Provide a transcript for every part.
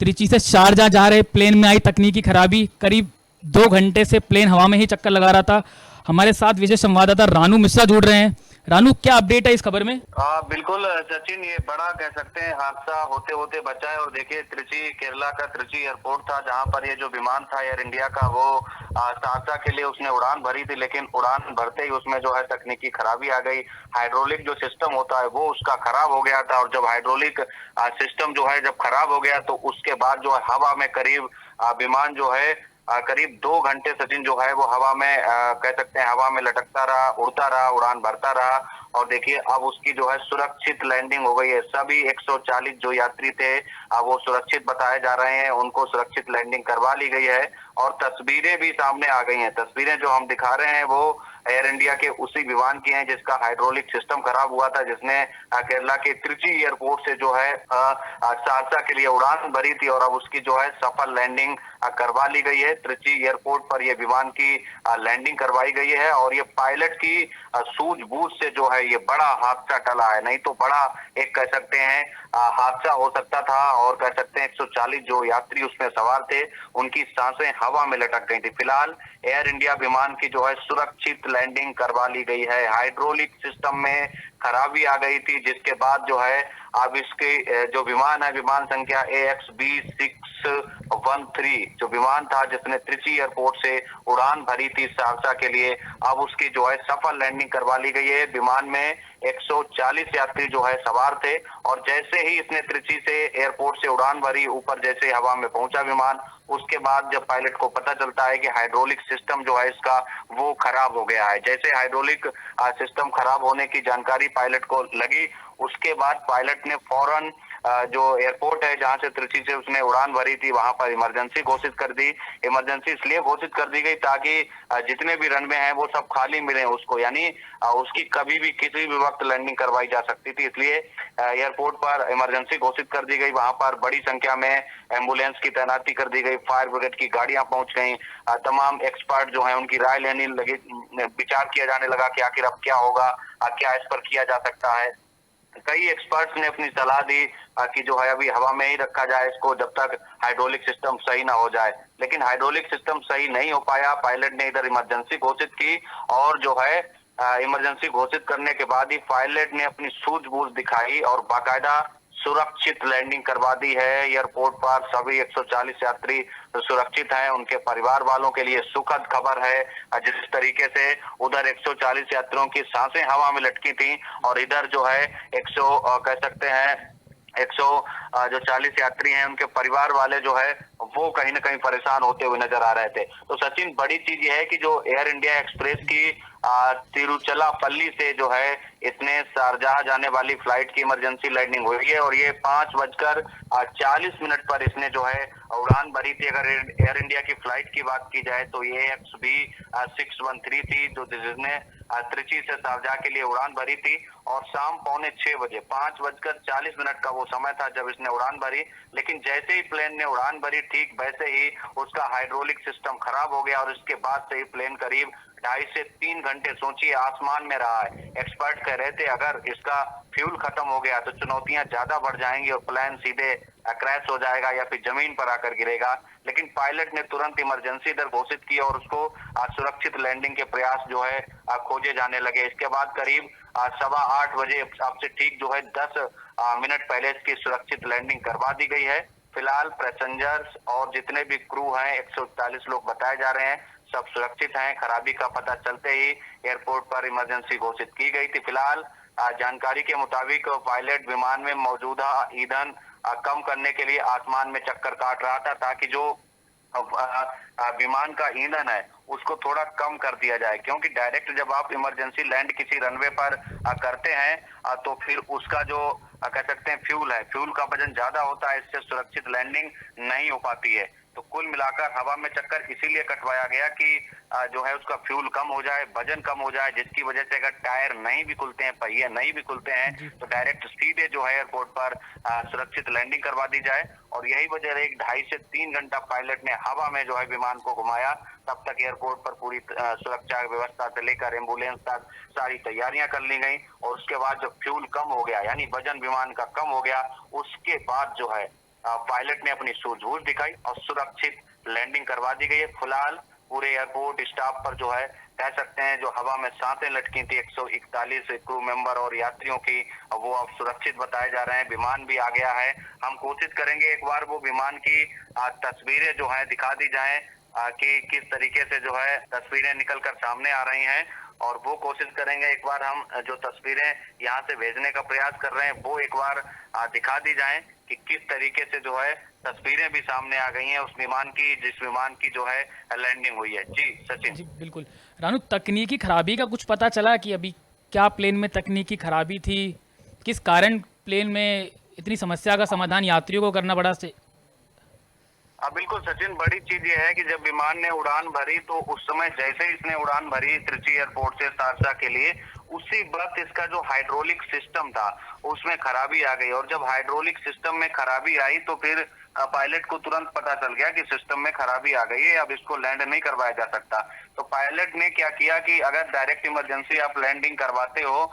त्रिची से शारजाह जा रहे प्लेन में आई तकनीकी खराबी। करीब 2 घंटे से प्लेन हवा में ही चक्कर लगा रहा था। हमारे साथ विशेष संवाददाता रानू मिश्रा जुड़ रहे हैं। रानू, क्या अपडेट है इस खबर में? बिल्कुल सचिन, ये बड़ा कह सकते हैं हादसा होते होते बचा है। और देखिए, त्रिची, केरला का त्रिची एयरपोर्ट था जहां पर ये जो विमान था एयर इंडिया का, वो सहरसा के लिए उसने उड़ान भरी थी। लेकिन उड़ान भरते ही उसमें जो है तकनीकी खराबी आ गई। हाइड्रोलिक जो सिस्टम होता है वो उसका खराब हो गया था। और जब हाइड्रोलिक सिस्टम जो है जब खराब हो गया, तो उसके बाद जो है हवा में करीब विमान जो है करीब 2 घंटे सचिन जो है वो हवा में कह सकते हैं हवा में लटकता रहा, उड़ता रहा, उड़ान भरता रहा। और देखिए, अब उसकी जो है सुरक्षित लैंडिंग हो गई है। सभी 140 जो यात्री थे वो सुरक्षित बताए जा रहे हैं, उनको सुरक्षित लैंडिंग करवा ली गई है। और तस्वीरें भी सामने आ गई हैं। तस्वीरें जो हम दिखा रहे हैं वो एयर इंडिया के उसी विमान की हैं जिसका हाइड्रोलिक सिस्टम खराब हुआ था, जिसने केरला के त्रिची एयरपोर्ट से जो है सहरसा के लिए उड़ान भरी थी। और अब उसकी जो है सफल लैंडिंग करवा ली गई है। त्रिची एयरपोर्ट पर यह विमान की लैंडिंग करवाई गई है। और ये पायलट की सूझबूझ से जो है ये बड़ा हादसा टला है। नहीं तो बड़ा एक कह सकते हैं हादसा हो सकता था। और कह सकते हैं 140 जो यात्री उसमें सवार थे उनकी सांसें हवा में लटक गई थी। फिलहाल एयर इंडिया विमान की जो है सुरक्षित लैंडिंग करवा ली गई है। हाइड्रोलिक सिस्टम में खराबी आ गई थी, जिसके बाद जो है अब इसके जो विमान है, विमान संख्या AXB613 जो विमान था जिसने त्रिची एयरपोर्ट से उड़ान भरी थी सहरसा के लिए, अब उसकी जो है सफल लैंडिंग करवा ली गई है। विमान में 140 यात्री जो है सवार थे। और जैसे ही इसने त्रिची से एयरपोर्ट से उड़ान भरी, ऊपर जैसे हवा में पहुंचा विमान, उसके बाद जब पायलट को पता चलता है कि हाइड्रोलिक सिस्टम जो है इसका वो खराब हो गया है। जैसे हाइड्रोलिक सिस्टम खराब होने की जानकारी पायलट को लगी, उसके बाद पायलट ने फौरन जो एयरपोर्ट है जहां से त्रिची से उसने उड़ान भरी थी वहां पर इमरजेंसी घोषित कर दी। इमरजेंसी इसलिए घोषित कर दी गई ताकि जितने भी रनवे हैं वो सब खाली मिले उसको, यानी उसकी कभी भी किसी भी वक्त लैंडिंग करवाई जा सकती थी। इसलिए एयरपोर्ट पर इमरजेंसी घोषित कर दी गई। वहां पर बड़ी संख्या में एम्बुलेंस की तैनाती कर दी गई, फायर ब्रिगेड की गाड़ियां पहुंच गई। तमाम एक्सपर्ट जो है उनकी राय लेने लगे, विचार किया जाने लगा कि आखिर अब क्या होगा, क्या इस पर किया जा सकता है। कई एक्सपर्ट्स ने अपनी सलाह दी कि जो है अभी हवा में ही रखा जाए इसको जब तक हाइड्रोलिक सिस्टम सही ना हो जाए। लेकिन हाइड्रोलिक सिस्टम सही नहीं हो पाया। पायलट ने इधर इमरजेंसी घोषित की और जो है इमरजेंसी घोषित करने के बाद ही पायलट ने अपनी सूझबूझ दिखाई और बाकायदा सुरक्षित लैंडिंग करवा दी है। एयरपोर्ट पर सभी 140 यात्री सुरक्षित हैं। उनके परिवार वालों के लिए सुखद खबर है। जिस तरीके से उधर 140 यात्रियों की सांसें हवा में लटकी थी और इधर जो है 100 कह सकते हैं 100 जो 40 यात्री हैं उनके परिवार वाले जो है वो कहीं ना कहीं परेशान होते हुए नजर आ रहे थे। तो सचिन, बड़ी चीज ये है कि जो एयर इंडिया एक्सप्रेस की तिरुचिरापल्ली से जो है इसने शारजाह जाने वाली फ्लाइट की इमरजेंसी लैंडिंग हुई है। और ये 5:40 पर इसने जो है उड़ान भरी थी। अगर एयर इंडिया की फ्लाइट की बात की जाए तो ये AXB613 थी जो जिसने त्रिची से शारजाह के लिए उड़ान भरी थी। और शाम 5:45 5:40 का वो समय था जब इसने उड़ान भरी। लेकिन जैसे ही प्लेन ने उड़ान भरी, ठीक वैसे ही उसका हाइड्रोलिक सिस्टम खराब हो गया और इसके बाद से ही प्लेन करीब 2.5 से 3 घंटे सोचिए आसमान में रहा है। एक्सपर्ट कह रहे थे अगर इसका फ्यूल खत्म हो गया तो चुनौतियां ज्यादा बढ़ जाएंगी और प्लेन सीधे क्रैश हो जाएगा या फिर जमीन पर आकर गिरेगा। लेकिन पायलट ने तुरंत इमरजेंसी इधर घोषित की और उसको सुरक्षित लैंडिंग के प्रयास जो है खोजे जाने लगे। इसके बाद करीब 8:15 अब से ठीक जो है 10 मिनट पहले इसकी सुरक्षित लैंडिंग करवा दी गई है। फिलहाल पैसेंजर्स और जितने भी क्रू हैं 140 लोग बताए जा रहे हैं, सब सुरक्षित हैं। खराबी का पता चलते ही एयरपोर्ट पर इमरजेंसी घोषित की गई थी। फिलहाल जानकारी के मुताबिक पायलट विमान में मौजूदा ईंधन कम करने के लिए आसमान में चक्कर काट रहा था ताकि जो विमान का ईंधन है उसको थोड़ा कम कर दिया जाए। क्योंकि डायरेक्ट जब आप इमरजेंसी लैंड किसी रनवे पर करते हैं तो फिर उसका जो कह सकते हैं फ्यूल है, फ्यूल का वजन ज्यादा होता है, इससे सुरक्षित लैंडिंग नहीं हो पाती है। तो कुल मिलाकर हवा में चक्कर इसीलिए कटवाया गया कि जो है उसका फ्यूल कम हो जाए, वजन कम हो जाए, जिसकी वजह से अगर टायर नहीं भी खुलते हैं, पहिए नहीं भी खुलते हैं, तो डायरेक्ट सीधे जो है एयरपोर्ट पर सुरक्षित लैंडिंग करवा दी जाए। और यही वजह रही 2.5 से 3 घंटा पायलट ने हवा में जो है विमान को घुमाया। तब तक एयरपोर्ट पर पूरी सुरक्षा व्यवस्था से लेकर एम्बुलेंस तक सारी तैयारियां कर ली गई। और उसके बाद जब फ्यूल कम हो गया यानी वजन विमान का कम हो गया, उसके बाद जो है पायलट ने अपनी सूझबूझ दिखाई और सुरक्षित लैंडिंग करवा दी गई है। फिलहाल पूरे एयरपोर्ट स्टाफ पर जो है कह सकते हैं जो हवा में सांसें लटकी थी 141 क्रू मेंबर और यात्रियों की, वो अब सुरक्षित बताए जा रहे हैं। विमान भी आ गया है। हम कोशिश करेंगे एक बार वो विमान की तस्वीरें जो है दिखा दी जाए कि किस तरीके से जो है तस्वीरें निकल कर सामने आ रही हैं, और वो कोशिश करेंगे एक बार हम जो तस्वीरें यहाँ से भेजने का प्रयास कर रहे हैं वो एक बार दिखा दी जाए कि किस तरीके से जो है तस्वीरें भी सामने आ गई हैं उस विमान की, जिस विमान की जो है लैंडिंग हुई है। जी सचिन। जी बिल्कुल। रानू, तकनीकी खराबी का कुछ पता चला कि अभी क्या प्लेन में तकनीकी खराबी थी, किस कारण प्लेन में इतनी समस्या का समाधान यात्रियों को करना पड़ा से? बिल्कुल सचिन, बड़ी चीज ये है कि जब विमान ने उड़ान भरी तो उस समय जैसे ही इसने उड़ान भरी त्रिची एयरपोर्ट से सहरसा के लिए, उसी वक्त इसका जो हाइड्रोलिक सिस्टम था उसमें खराबी आ गई, और जब हाइड्रोलिक सिस्टम में खराबी आई तो फिर पायलट को तुरंत पता चल गया कि सिस्टम में खराबी आ गई है, अब इसको लैंड नहीं करवाया जा सकता। तो पायलट ने क्या किया कि अगर डायरेक्ट इमरजेंसी आप लैंडिंग करवाते हो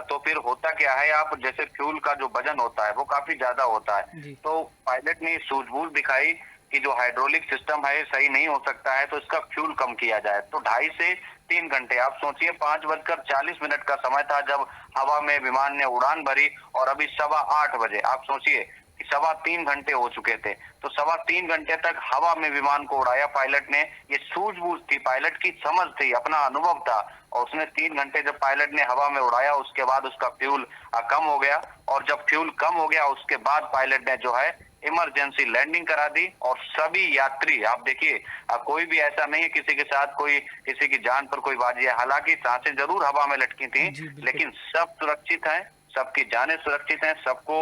तो फिर होता क्या है, आप जैसे फ्यूल का जो वजन होता है वो काफी ज्यादा होता है। जी तो पायलट ने सूझबूझ दिखाई कि जो हाइड्रोलिक सिस्टम है सही नहीं हो सकता है, तो इसका फ्यूल कम किया जाए। तो 2.5 से 3 घंटे, आप सोचिए 5:40 का समय था जब हवा में विमान ने उड़ान भरी, और अभी 8:15 बजे, आप सोचिए कि 3.25 घंटे हो चुके थे। तो 3.25 घंटे तक हवा में विमान को उड़ाया पायलट ने। ये सूझबूझ थी, पायलट की समझ थी, अपना अनुभव था, और उसने 3 घंटे जब पायलट ने हवा में उड़ाया उसके बाद उसका फ्यूल कम हो गया, और जब फ्यूल कम हो गया उसके बाद पायलट ने जो है इमरजेंसी लैंडिंग करा दी। और सभी यात्री, आप देखिए कोई भी ऐसा नहीं है किसी के साथ कोई किसी की जान पर कोई बाजी है, हालांकि सांसें जरूर हवा में लटकी थी, जी बिल्कुल। लेकिन सब सुरक्षित हैं, सबकी जानें सुरक्षित हैं, सबको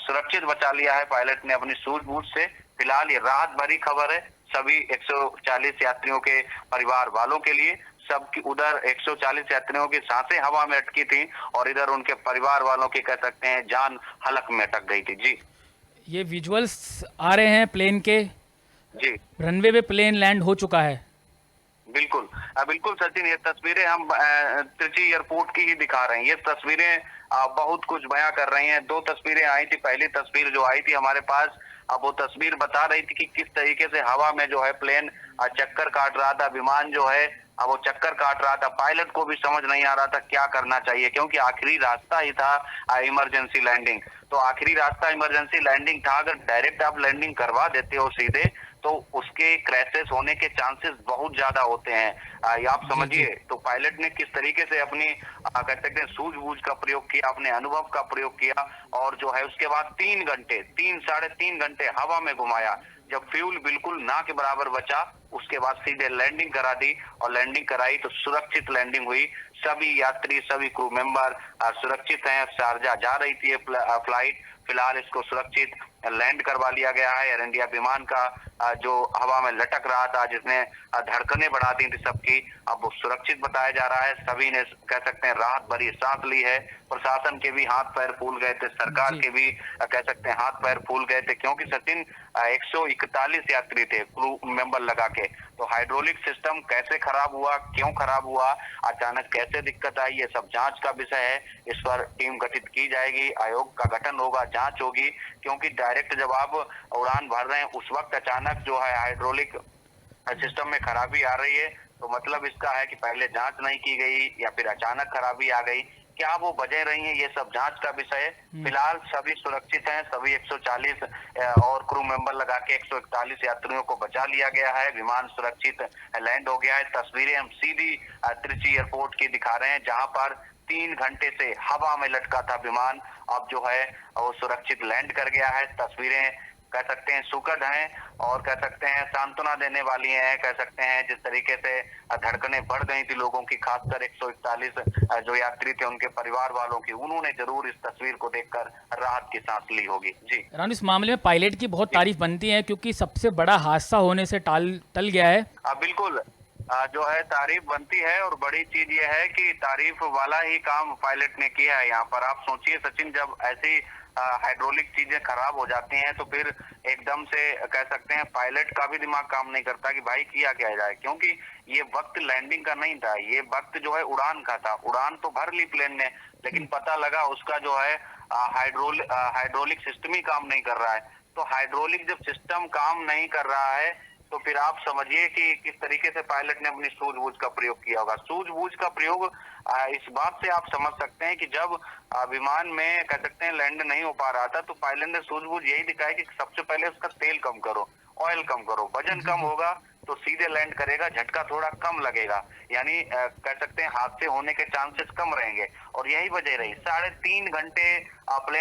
सुरक्षित बचा लिया है पायलट ने अपनी सूझबूझ से। फिलहाल ये राहत भरी खबर है सभी 140 यात्रियों के परिवार वालों के लिए। सबकी उधर 140 यात्रियों की सांसें हवा में अटकी थी, और इधर उनके परिवार वालों की कह सकते हैं जान हलक में अटक गई थी। जी ये विजुअल्स आ रहे हैं प्लेन के, जी रनवे पे प्लेन लैंड हो चुका है। बिल्कुल। बिल्कुल सचिन, ये तस्वीरें हम त्रिची एयरपोर्ट की ही दिखा रहे हैं। ये तस्वीरें बहुत कुछ बयां कर रही हैं। 2 तस्वीरें आई थी, पहली तस्वीर जो आई थी हमारे पास, अब वो तस्वीर बता रही थी कि किस तरीके से हवा में जो है प्लेन चक्कर काट रहा था, विमान जो है वो चक्कर काट रहा था। पायलट को भी समझ नहीं आ रहा था क्या करना चाहिए, क्योंकि आखिरी रास्ता ही था इमरजेंसी लैंडिंग। तो आखिरी रास्ता इमरजेंसी लैंडिंग था, अगर डायरेक्ट आप लैंडिंग करवा देते हो सीधे तो उसके क्रैशेस होने के चांसेस बहुत ज्यादा होते हैं। ये आप जी समझिए। जी तो पायलट ने किस तरीके से अपनी कह सकते हैं सूझबूझ का प्रयोग किया, अपने अनुभव का प्रयोग किया, और जो है उसके बाद 3 घंटे 3 साढ़े 3 घंटे हवा में घुमाया। जब फ्यूल बिल्कुल ना के बराबर बचा उसके बाद सीधे लैंडिंग करा दी, और लैंडिंग कराई तो सुरक्षित लैंडिंग हुई। सभी यात्री सभी क्रू मेंबर सुरक्षित हैं। शारजा जा रही थी ये फ्लाइट। फिलहाल इसको सुरक्षित लैंड करवा लिया गया है। एयर इंडिया विमान का जो हवा में लटक रहा था, जिसने धड़कनें बढ़ा दी थी सबकी, अब वो सुरक्षित बताया जा रहा है। सभी ने कह सकते हैं राहत भरी सांस ली है। प्रशासन के भी हाथ पैर फूल गए थे, सरकार जी के भी कह सकते हैं हाथ पैर फूल गए थे, क्योंकि सचिन 141 यात्री थे क्रू मेंबर लगा के। तो हाइड्रोलिक सिस्टम कैसे खराब हुआ, क्यों खराब हुआ, अचानक कैसे दिक्कत आई, ये सब जांच का विषय है। इस पर टीम गठित की जाएगी, आयोग का गठन होगा, जांच होगी, क्योंकि डायरेक्ट जब आप उड़ान भर रहे हैं उस वक्त अचानक जो है हाइड्रोलिक सिस्टम में खराबी आ रही है, तो मतलब इसका है कि पहले जांच नहीं की गई या फिर अचानक खराबी आ गई। क्या वो वजह रही है, ये सब जांच का विषय है। फिलहाल सभी सुरक्षित हैं, सभी 140 और क्रू मेंबर लगा के 141 यात्रियों को बचा लिया गया है। विमान सुरक्षित लैंड हो गया है। तस्वीरें हम सीधी त्रिची एयरपोर्ट की दिखा रहे हैं, जहां पर 3 घंटे से हवा में लटका था विमान, अब जो है वो सुरक्षित लैंड कर गया है। तस्वीरें कह सकते हैं सुखद हैं, और कह सकते हैं सांत्वना देने वाली हैं। कह सकते हैं जिस तरीके से धड़कनें बढ़ गई थी लोगों की, खासकर 141 जो यात्री थे उनके परिवार वालों की, उन्होंने जरूर इस तस्वीर को देखकर राहत की सांस ली होगी। जी रानू, इस मामले में पायलट की बहुत तारीफ बनती है क्योंकि सबसे बड़ा हादसा होने से टल गया है। बिल्कुल। जो है तारीफ बनती है, और बड़ी चीज ये है कि तारीफ वाला ही काम पायलट ने किया है यहाँ पर। आप सोचिए सचिन, जब ऐसी हाइड्रोलिक चीजें खराब हो जाती हैं तो फिर एकदम से कह सकते हैं पायलट का भी दिमाग काम नहीं करता कि भाई किया क्या जाए, क्योंकि ये वक्त लैंडिंग का नहीं था, ये वक्त जो है उड़ान का था। उड़ान तो भर ली प्लेन ने, लेकिन पता लगा उसका जो है हाइड्रोलिक सिस्टम ही काम नहीं कर रहा है। तो हाइड्रोलिक जब सिस्टम काम नहीं कर रहा है तो फिर आप समझिए कि किस तरीके से पायलट ने अपनी सूझबूझ का प्रयोग किया होगा। सूझबूझ का प्रयोग इस बात से आप समझ सकते हैं कि जब विमान में कह सकते हैं लैंड नहीं हो पा रहा था तो पायलट ने सूझबूझ यही दिखाया कि सबसे पहले उसका तेल कम करो, ऑयल कम करो, वजन जी कम जी। होगा तो सीधे लैंड करेगा, झटका थोड़ा कम लगेगा, यानी कह सकते हैं हादसे होने के चांसेस कम रहेंगे। और यही वजह रही 3.5 घंटे प्लेन